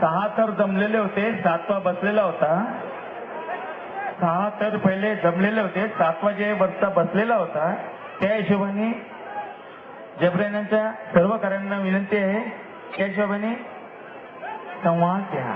6 तर जमलेले होते, 7वा बसलेला होता. 6 तर पहिले जमलेले होते, 7वा जे वरचा बसलेला होता. त्या हिशोबाने जबरेनांच्या सर्व कार्यांना विनंती आहे, त्या हिशोबाने संवाद घ्या.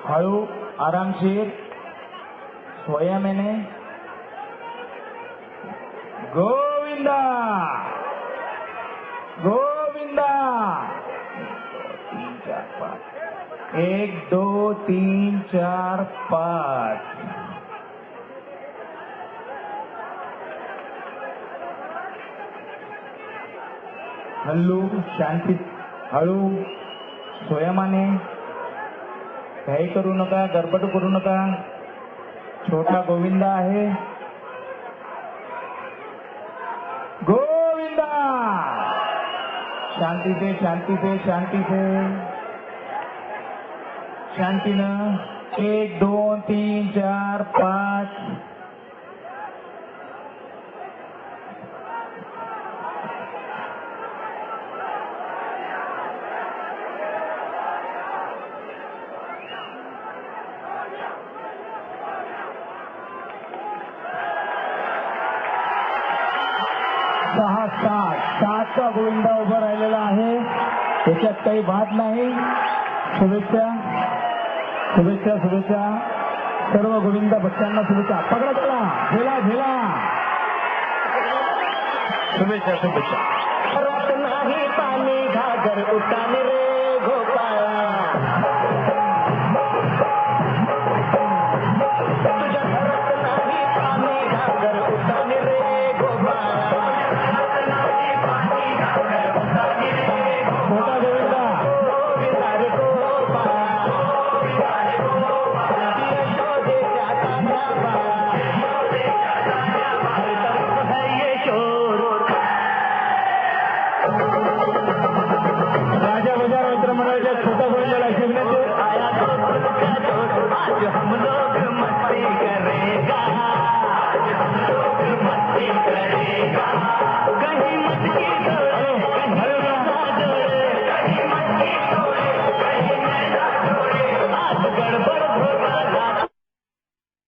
हळू, आरामशीर, स्वयमेने. गोविंदा गोविंदा. 1 2 3 4 5. हल्लू, शांती, हळू, स्वयमाने. काही करू नका, गडबड करू नका. छोटा गोविंदा आहे. गोविंदा. शांती से, शांती से, शांती से, शांतीनं. 1 2 3 4 5. सातचा गोविंदा उभा राहिलेला आहे, त्याच्यात काही वाद नाही. शुभेच्छा शुभेच्छा शुभेच्छा. सर्व गोविंदा भक्तांना शुभेच्छा. पकडा त्याला, झेला झेला. शुभेच्छा शुभेच्छा. नाही पाणी घागर उतान रे गोपाळा.